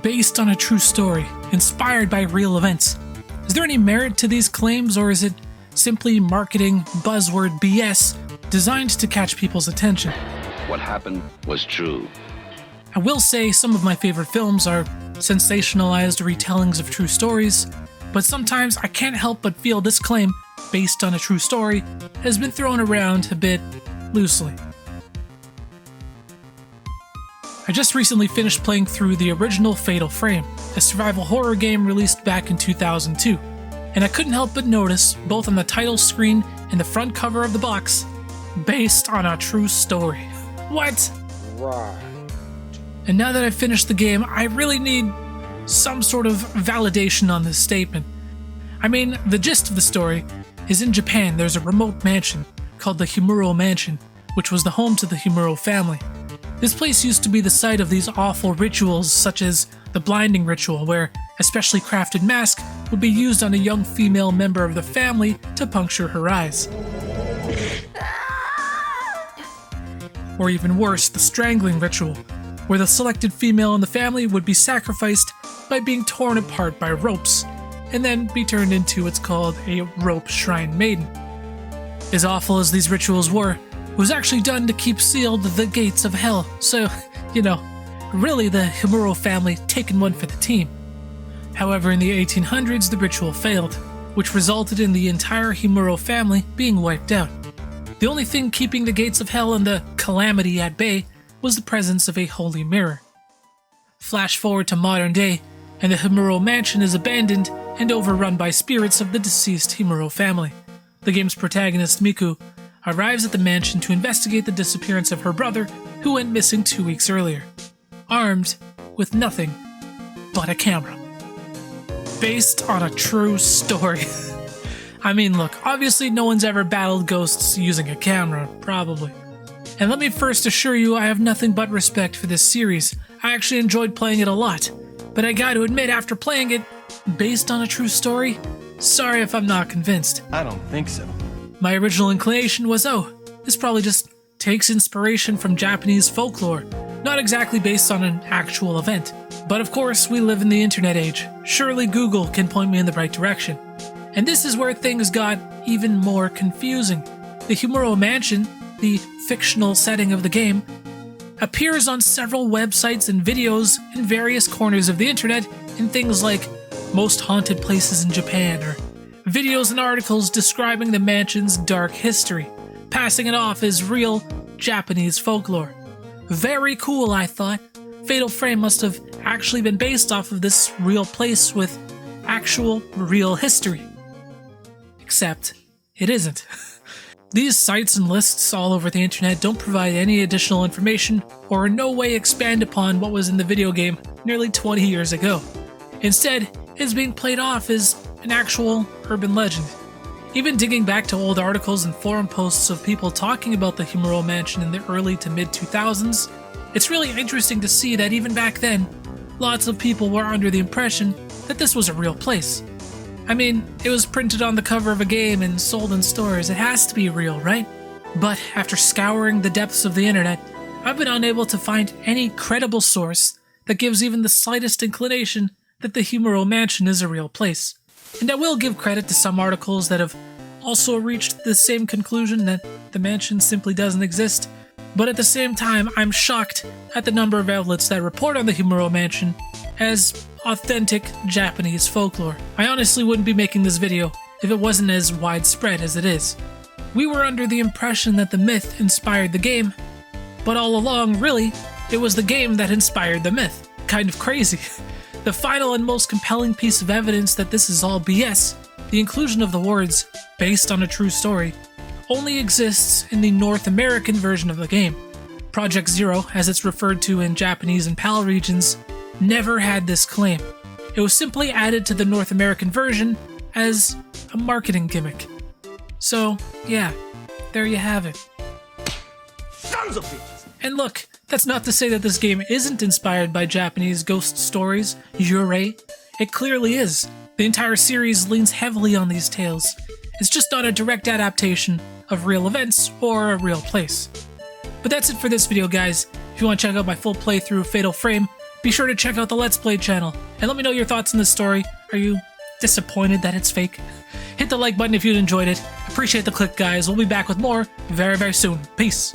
based on a true story, inspired by real events. Is there any merit to these claims, or is it simply marketing buzzword BS designed to catch people's attention? What happened was true. I will say some of my favorite films are sensationalized retellings of true stories, but sometimes I can't help but feel this claim, based on a true story, has been thrown around a bit loosely. I just recently finished playing through the original Fatal Frame, a survival horror game released back in 2002, and I couldn't help but notice, both on the title screen and the front cover of the box, based on a true story. What? Right. And now that I've finished the game, I really need some sort of validation on this statement. I mean, the gist of the story is in Japan there's a remote mansion called the Himuro Mansion, which was the home to the Himuro family. This place used to be the site of these awful rituals such as the blinding ritual, where a specially crafted mask would be used on a young female member of the family to puncture her eyes. Or even worse, the strangling ritual, where the selected female in the family would be sacrificed by being torn apart by ropes, and then be turned into what's called a rope shrine maiden. As awful as these rituals were, it was actually done to keep sealed the gates of hell, so, really the Himuro family taking one for the team. However, in the 1800s the ritual failed, which resulted in the entire Himuro family being wiped out. The only thing keeping the gates of hell and the calamity at bay was the presence of a holy mirror. Flash forward to modern day, and the Himuro Mansion is abandoned and overrun by spirits of the deceased Himuro family. The game's protagonist, Miku, arrives at the mansion to investigate the disappearance of her brother, who went missing 2 weeks earlier, armed with nothing but a camera. Based on a true story. I mean, look, obviously no one's ever battled ghosts using a camera, probably. And let me first assure you I have nothing but respect for this series. I actually enjoyed playing it a lot. But I gotta admit, after playing it, based on a true story, sorry if I'm not convinced. I don't think so. My original inclination was, this probably just takes inspiration from Japanese folklore, not exactly based on an actual event. But of course, we live in the internet age. Surely Google can point me in the right direction. And this is where things got even more confusing. The Himuro Mansion, the fictional setting of the game, appears on several websites and videos in various corners of the internet in things like most haunted places in Japan, or videos and articles describing the mansion's dark history, passing it off as real Japanese folklore. Very cool, I thought. Fatal Frame must have actually been based off of this real place with actual real history. Except, it isn't. These sites and lists all over the internet don't provide any additional information or in no way expand upon what was in the video game nearly 20 years ago. Instead, it's being played off as an actual urban legend. Even digging back to old articles and forum posts of people talking about the Himuro Mansion in the early to mid 2000s, it's really interesting to see that even back then, lots of people were under the impression that this was a real place. I mean, it was printed on the cover of a game and sold in stores. It has to be real, right? But after scouring the depths of the internet, I've been unable to find any credible source that gives even the slightest inclination that the Himuro Mansion is a real place. And I will give credit to some articles that have also reached the same conclusion, that the mansion simply doesn't exist. But at the same time, I'm shocked at the number of outlets that report on the Himuro Mansion as authentic Japanese folklore. I honestly wouldn't be making this video if it wasn't as widespread as it is. We were under the impression that the myth inspired the game, but all along, really, it was the game that inspired the myth. Kind of crazy. The final and most compelling piece of evidence that this is all BS, the inclusion of the words, based on a true story, only exists in the North American version of the game. Project Zero, as it's referred to in Japanese and PAL regions, never had this claim. It was simply added to the North American version as a marketing gimmick. So, yeah, there you have it. Sons of bitches! And look, that's not to say that this game isn't inspired by Japanese ghost stories, yurei. It clearly is. The entire series leans heavily on these tales. It's just not a direct adaptation of real events or a real place. But that's it for this video, guys. If you want to check out my full playthrough of Fatal Frame, Be sure to check out the Let's Play channel, and let me know your thoughts on this story. Are you disappointed that it's fake? Hit the like button if you enjoyed it. Appreciate the click, guys. We'll be back with more very, very soon. Peace.